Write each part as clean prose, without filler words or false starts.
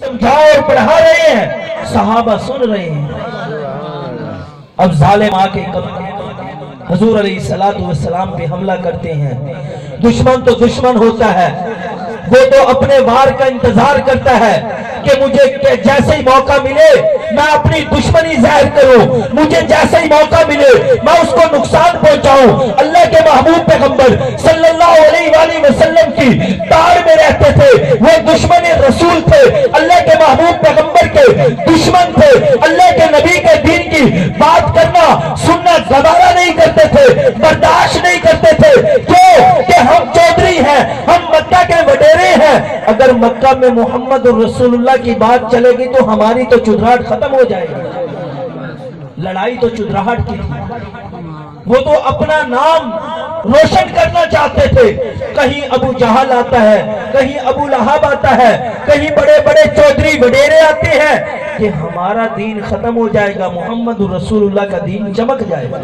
سمجھا اور پڑھا رہے ہیں، صحابہ سن رہے ہیں۔ اب ظالم آ کے حضور علیہ السلام پہ حملہ کرتے ہیں۔ دشمن تو دشمن ہوتا ہے، وہ تو اپنے وار کا انتظار کرتا ہے کہ مجھے جیسے ہی موقع ملے میں اپنی دشمنی ظاہر کروں، مجھے جیسے ہی موقع ملے میں اس کو نقصان پہنچاؤں۔ اللہ کے محبوب پیغمبر صلی اللہ علیہ وآلہ وسلم کی تار میں رہتے تھے، وہ دشمن رسول تھے، اللہ کے محبوب پیغمبر کے دشمن تھے، اللہ کے نبی کے دین کی بات کرنا سننا گوارا نہیں کرتے تھے، برداشت نہیں کرتے تھے۔ کیوں کہ ہم چودھری ہیں، ہم مکہ کے وڈیرے ہیں، اگر مکہ میں محمد رسول اللہ کی بات چلے گی تو ہماری تو چدراہٹ ختم ہو جائے گی۔ لڑائی تو چدراہٹ کی تھی، وہ تو اپنا نام روشن کرنا چاہتے تھے۔ کہیں ابو جہل آتا ہے، کہیں ابو لہب آتا ہے، کہیں بڑے بڑے چودھری وڈیرے آتے ہیں کہ ہمارا دین ختم ہو جائے گا، محمد رسول اللہ کا دین چمک جائے گا۔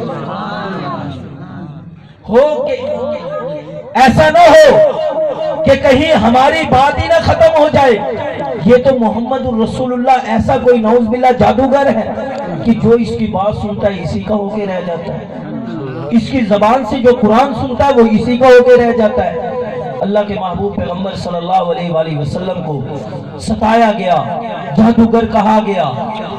ہو کہ ایسا نہ ہو کہ کہیں ہماری بات ہی نہ ختم ہو جائے۔ یہ تو محمد رسول اللہ ایسا کوئی نعوذ باللہ جادوگر ہے کہ جو اس کی بات سنتا ہے اسی کا ہو کے رہ جاتا ہے، اس کی زبان سے جو قرآن سنتا ہے وہ اسی کا ہو کے رہ جاتا ہے۔ اللہ کے محبوب پیغمبر صلی اللہ علیہ وآلہ وسلم کو ستایا گیا، جادوگر کہا گیا،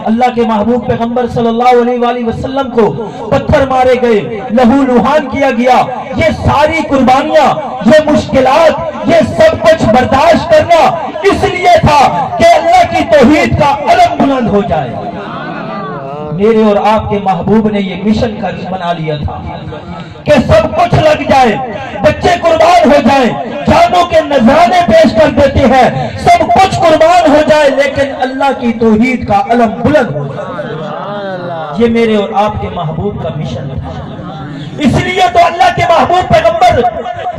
اللہ کے محبوب پیغمبر صلی اللہ علیہ وآلہ وسلم کو پتھر مارے گئے، لہو لہان کیا گیا۔ یہ ساری قربانیاں، یہ مشکلات، یہ سب کچھ برداشت کرنا اس لیے تھا کہ اللہ کی توحید کا علم بلند ہو جائے۔ میرے اور آپ کے محبوب نے یہ مشن بنا لیا تھا کہ سب کچھ لگ جائے، بچے قربان ہو جائیں، جانوں کے نذرانے پیش کر دیتے ہیں، سب کچھ قربان ہو جائے لیکن اللہ کی توحید کا علم بلند ہو جائے۔ یہ میرے اور آپ کے محبوب کا مشن تھا۔ اس لیے تو اللہ کے محبوب پیغمبر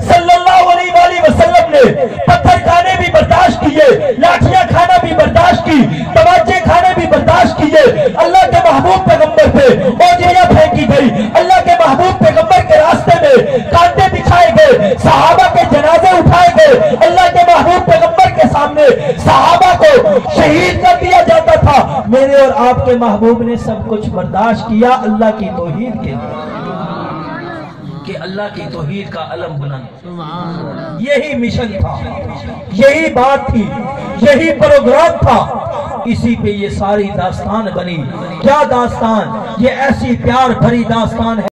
صلی اللہ علیہ وآلہ وسلم نے پتھر کھانے بھی برداشت کیے، لاٹھیاں کھانا بھی برداشت کی، تماچے کھانے بھی برداشت کیے۔ اللہ کے محبوب پیغمبر پہ اوجیاں پھینکی گئی، اللہ کے محبوب پیغمبر کے راستے میں کانٹے بچھائے گئے، صحابہ کے جنازے اٹھائے گئے، اللہ کے محبوب پیغمبر کے سامنے صحابہ کو شہید کر دیا جاتا تھا۔ میرے اور آپ کے محبوب نے سب کچھ برداشت کیا اللہ کی توحید کے لیے، کہ اللہ کی توحید کا علم بلند۔ یہی مشن تھا، یہی بات تھی، یہی پروگرام تھا، اسی پہ یہ ساری داستان بنی۔ کیا داستان؟ یہ ایسی پیار بھری داستان ہے۔